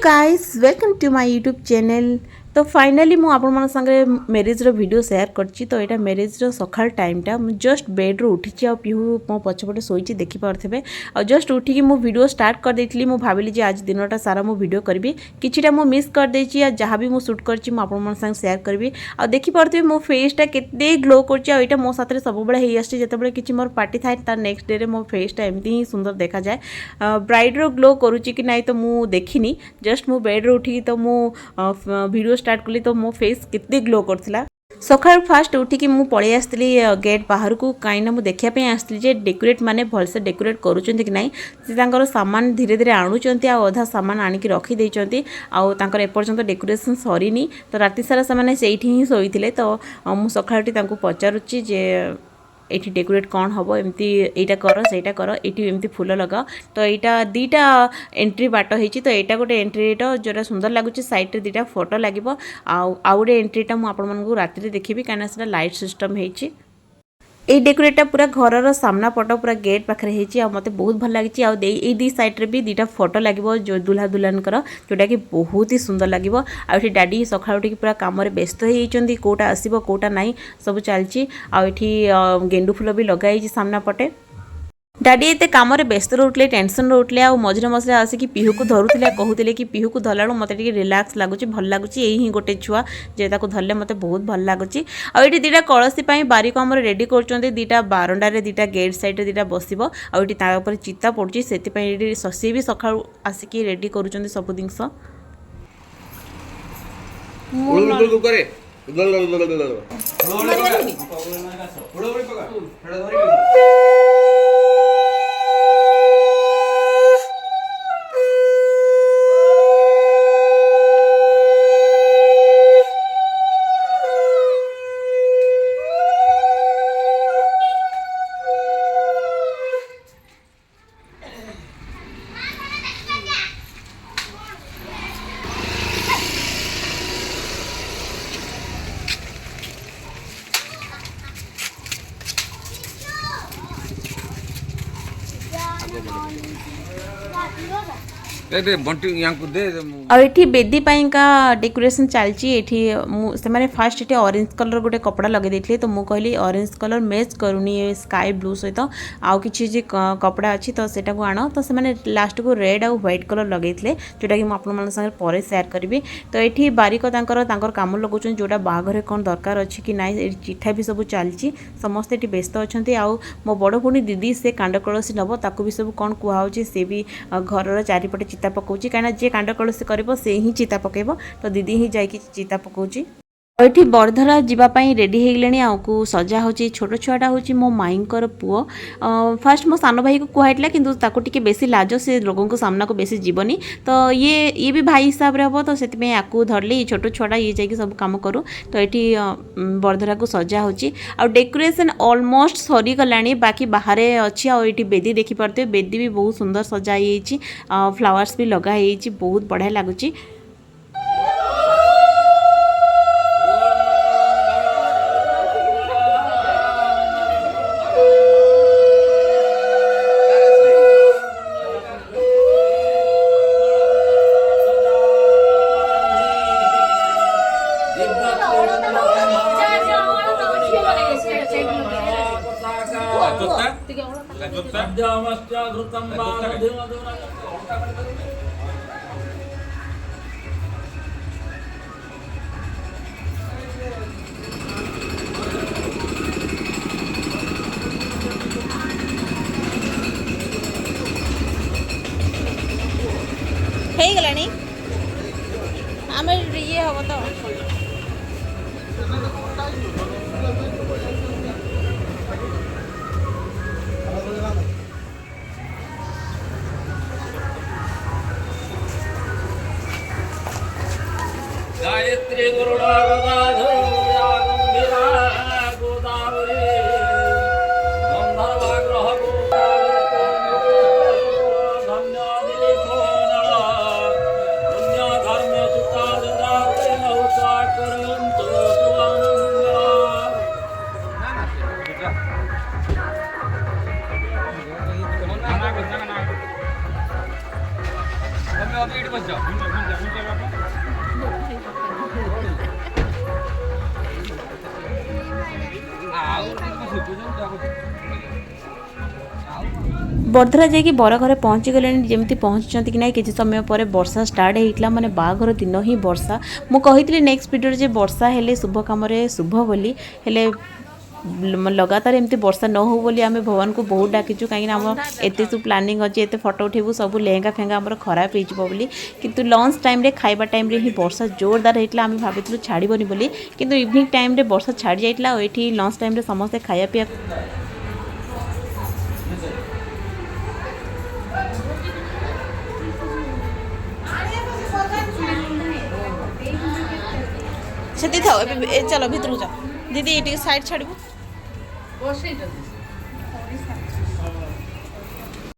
Guys welcome to my YouTube channel. तो finally मु आपण मन संगे मैरिज रो वीडियो शेयर करची। तो एटा मैरिज रो सकाळ टाइमटा मु जस्ट बेड रो उठीची आ पिहु मो पछपटे सोईची देखि पारथबे। आ जस्ट उठिकी मु वीडियो स्टार्ट कर देइतली। मु भाबिली जे आज दिनटा सारा मु वीडियो करबी, किछिटा मु मिस कर देइची आ जहां भी मु शूट करची मु आपण मन संग शेयर करबी। आ देखि पारथबे मो फेसटा केते ग्लो करची। आ एटा मो साथरे सब बेले हेइ आछी जेतेबेले किछि मोर पार्टी थाए तार नेक्स्ट डे रे मो फेसटा एमती ही सुंदर देखा जाए। ब्राइड रो ग्लो करूची कि नाही तो मु देखिनी, जस्ट मु बेड रो उठिकी तो मु वीडियो स्टार्ट कली तो मो फेस कितने ग्लो करथिला। सकाळ फास्ट उठिकी मु पळै आस्तिली गेट बाहर को, काइना मु देखिया पे आस्तिली जे डेकोरेट माने भलसे डेकोरेट करूचंती कि नाही। से तांकर सामान धीरे धीरे आणुचंती आ अधा सामान आनिकी रखी देइचंती। आ तांकर एपर्यंत डेकोरेशन सरीनी। तो राति सारा सामाने सेठी ही सोइथिले। तो मु सकाळटी तांको पचारुची जे एठी डेकोरेट कौन हम एमती एटा कर सेटा कर एठी एमती फूल लगा। तो एटा दीटा एंट्री बाट होइची। तो एटा गोटे एंट्रीटा जोरा सुंदर लागुची, साइड रे दीटा फोटो लागिबो। आ गोटे एंट्रीटा मु आपण मानकु राति रे देखिबी काना सेटा लाइट सिस्टम हेइची। ए डेकोरेटा पूरा घरर सामना पट पूरा गेट पाखे होती। मते बहुत भल लगी। आई दी साइड रे भी दीटा फोटो लगे जो दुल्हा दुल्हनकर, जोटा कि बहुत ही सुंदर लगे। आठी डाडी सका उठी पूरा कम व्यस्त होती, कौटा आसो कौटा ना सब चलती। आठी गेंडु फूल भी लगाई सामना पटे। डाडी एते काम व्यस्त रोले, टेंशन रोले। आ मझे मझे आसिक पिहू को धरुले, कहते कि पिहू को धरला मत रिलैक्स लगुच, भल लगुच। यही गोटे छुआ जे धरले मत बहुत भल लगुच। आठी दीटा कलसी बारिक आम रेडी कर दीटा बारंडारे दीटा गेट साइड दीटा बसब। आठी चिता पड़ी से सी भी सका आसिक रेडी कर सब जिनस। एठी बेदी का डेकोरेशन चलची। से फास्ट ये ऑरेंज कलर गोटे कपड़ा लगे देते। तो मुझे कहली ऑरेंज कलर मैच करूनी स्काई ब्लू सहित आउ कि कपड़ा अच्छी तो सेटा को आण। तो से लास्ट को रेड आउ व्हाइट कलर लगे जोटा कि मुझे पर शेयर करी। तो ये बारिक कम लगुन जोटा बाघर कौन दरकार अच्छी कि ना, चिठा भी सब चलती। समस्ते ये व्यस्त अच्छा। आउ मो बड़ भूणी दीदी से कांड कलसी नब ताकू भी सब कौन कहु सी भी घर चारिपटे चिता पकाउची। कहीं जे कांड कलसी कर से ही चिता पकेब। तो दीदी ही जाकि चिता पकाउची। ये बरधरा जीवाई रेडी हो गले। आउकू सजा हो छोट छुआटा हूँ मो माईंकर पुओ। फास्ट मो सान भाई को कहला कि बेसी लाज से लोगों को सामना को बेसी जीवनी। तो ये भी भाई हिसाब से हम। तो से धरली छोट छुआटा ये जाकि सब कम करूँ। तो ये बरधरा को सजा हो डेकोरेशन ऑलमोस्ट सरी गला। बाकी बाहर अच्छी आठी बेदी देखिपे, बेदी भी बहुत सुंदर सजाई, फ्लावर्स भी लगाई, बहुत बढ़िया लगुच। ହେଇଗଲାଣି ଆମେ ଇଏ ହବ ତ गायत्री गुरुडागदाधो यागंभीरा गोदावरी गंधर्वाग्रह धन्य दिलीपो पुण्य धर्म सुता जदाते नौसा करंतो ବର୍ଦ୍ଧରା ଯାଇକି ବର ଘରେ ପହଞ୍ଚିଗଲେଣି। ଯେମିତି ପହଞ୍ଚିଛନ୍ତି କି ନାହିଁ କିଛି ସମୟ ପରେ ବର୍ଷା ଷ୍ଟାର୍ଟ ହେଇଥିଲା, ମାନେ ବାହାଘର ଦିନ ହିଁ ବର୍ଷା। ମୁଁ କହିଥିଲି ନେକ୍ସଟ ଭିଡ଼ିଓରେ ଯେ ବର୍ଷା ହେଲେ ଶୁଭ କାମରେ ଶୁଭ ବୋଲି, ହେଲେ ଲଗାତାର ଏମିତି ବର୍ଷା ନ ହଉ ବୋଲି ଆମେ ଭଗବାନଙ୍କୁ ବହୁତ ଡାକିଛୁ, କାହିଁକିନା ଆମ ଏତେ ସବୁ ପ୍ଲାନିଂ ଅଛି, ଏତେ ଫଟୋ ଉଠେଇବୁ, ସବୁ ଲେହେଙ୍ଗା ଫେଙ୍ଗା ଆମର ଖରାପ ହେଇଯିବ ବୋଲି। କିନ୍ତୁ ଲଞ୍ଚ ଟାଇମ୍ରେ ଖାଇବା ଟାଇମ୍ରେ ହିଁ ବର୍ଷା ଜୋରଦାର ହେଇଥିଲା। ଆମେ ଭାବିଥିଲୁ ଛାଡ଼ିବନି ବୋଲି, କିନ୍ତୁ ଇଭିନିଂ ଟାଇମ୍ରେ ବର୍ଷା ଛାଡ଼ି ଯାଇଥିଲା। ଆଉ ଏଠି ଲଞ୍ଚ ଟାଇମ୍ରେ ସମସ୍ତେ ଖାଇବା ପିଇବା ସେଠି ଥାଉ। ଏବେ ଚାଲ ଭିତରକୁ ଯାଅ। ଦିଦି ଟିକେ ସାଇଡ୍ ଛାଡ଼ିବୁ।